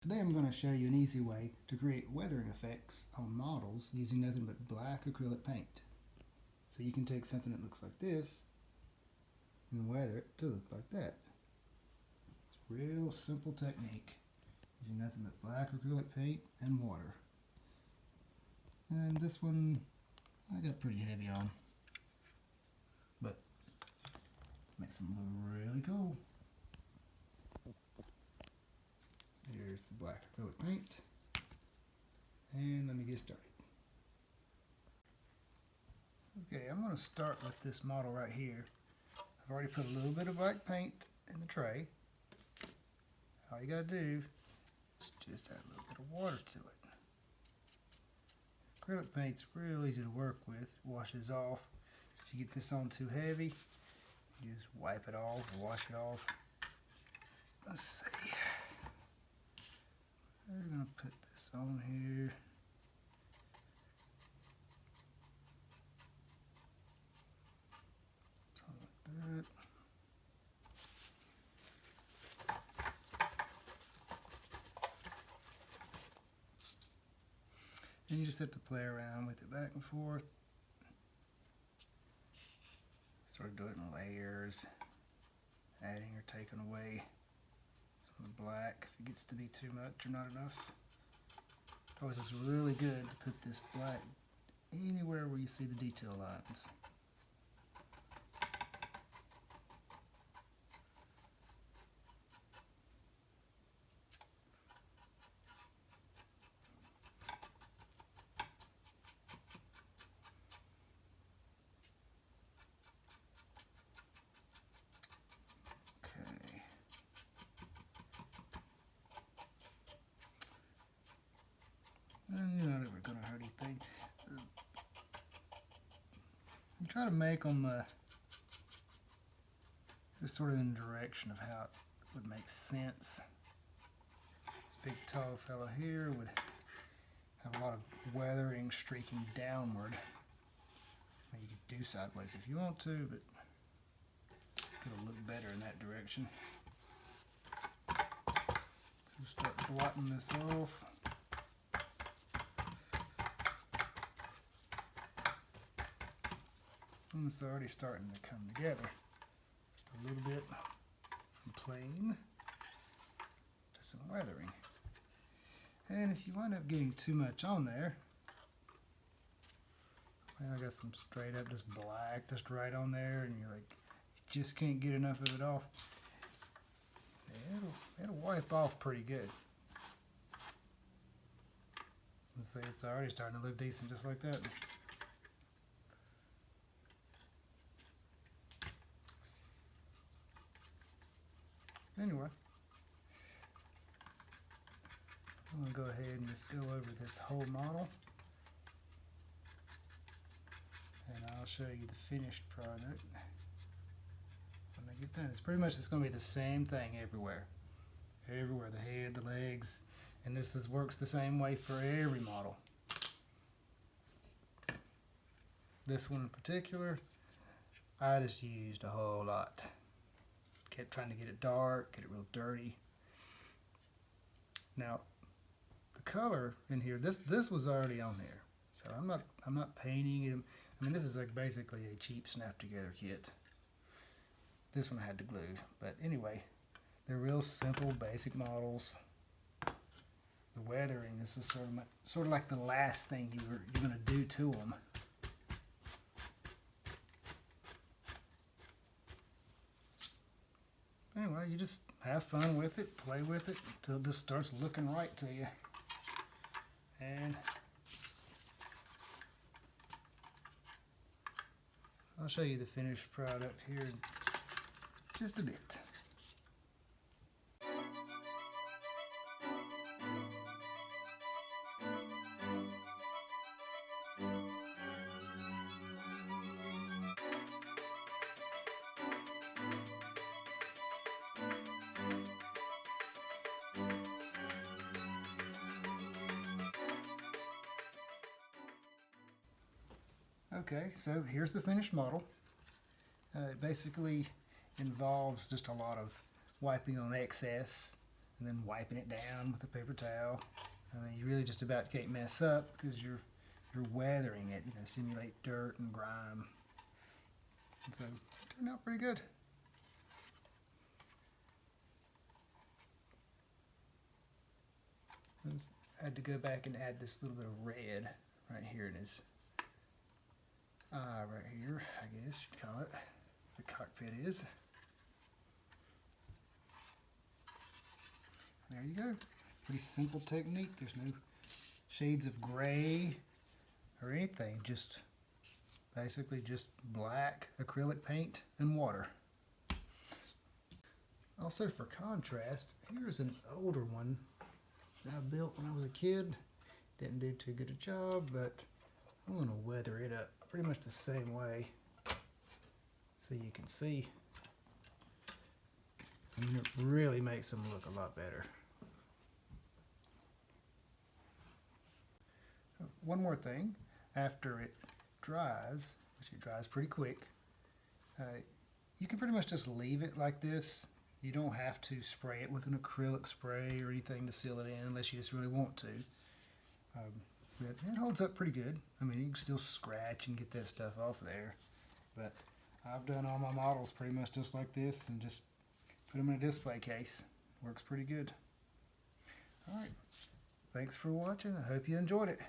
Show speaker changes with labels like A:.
A: Today I'm going to show you an easy way to create weathering effects on models using nothing but black acrylic paint. So you can take something that looks like this and weather it to look like that. It's a real simple technique using nothing but black acrylic paint and water. And this one I got pretty heavy on, but makes them look really cool. Here's the black acrylic paint, and let me get started. Okay, I'm going to start with this model right here. I've already put a little bit of black paint in the tray. All you got to do is just add a little bit of water to it. Acrylic paint's real easy to work with. It washes off. If you get this on too heavy, you just wipe it off or wash it off. Let's see. We're going to put this on here. Something like that. And you just have to play around with it back and forth. Sort of do it in layers, adding or taking away some of the black if it gets to be too much or not enough. Always is really good to put this black anywhere where you see the detail lines. Okay. And you're not ever going to hurt anything. You try to make them sort of in the direction of how it would make sense. This big tall fellow here would have a lot of weathering streaking downward. You could do sideways if you want to, but it'll look better in that direction. Just start blotting this off. And it's already starting to come together. Just a little bit from plain to some weathering. And if you wind up getting too much on there, well, I got some straight up just black just right on there, and you're like, you just can't get enough of it off. It'll wipe off pretty good. Let's see, it's already starting to look decent just like that. Anyway, I'm going to go ahead and just go over this whole model, and I'll show you the finished product when I get done. It's pretty much, it's going to be the same thing everywhere. Everywhere, the head, the legs, and this works the same way for every model. This one in particular, I just used a whole lot. Kept trying to get it dark, get it real dirty. Now, the color in here, this was already on there, so I'm not painting it. I mean, this is like basically a cheap snap together kit. This one I had to glue, but anyway, they're real simple, basic models. The weathering, this is sort of like the last thing you're going to do to them. Anyway, you just have fun with it, play with it until it just starts looking right to you. And I'll show you the finished product here in just a bit. Okay, so here's the finished model. It basically involves just a lot of wiping on excess and then wiping it down with a paper towel. I mean, you really just about can't mess up because you're weathering it, simulate dirt and grime. And so it turned out pretty good. I had to go back and add this little bit of red right here in his eye, right here, I guess you'd call it. The cockpit is. There you go. Pretty simple technique. There's no shades of gray or anything. Just basically just black acrylic paint and water. Also, for contrast, here's an older one that I built when I was a kid. Didn't do too good a job, but I'm going to weather it up pretty much the same way so you can see. I mean, it really makes them look a lot better. One more thing, after it dries, which it dries pretty quick, you can pretty much just leave it like this. You don't have to spray it with an acrylic spray or anything to seal it in unless you just really want to. But it holds up pretty good. I mean, you can still scratch and get that stuff off there. But I've done all my models pretty much just like this and just put them in a display case. Works pretty good. All right. Thanks for watching. I hope you enjoyed it.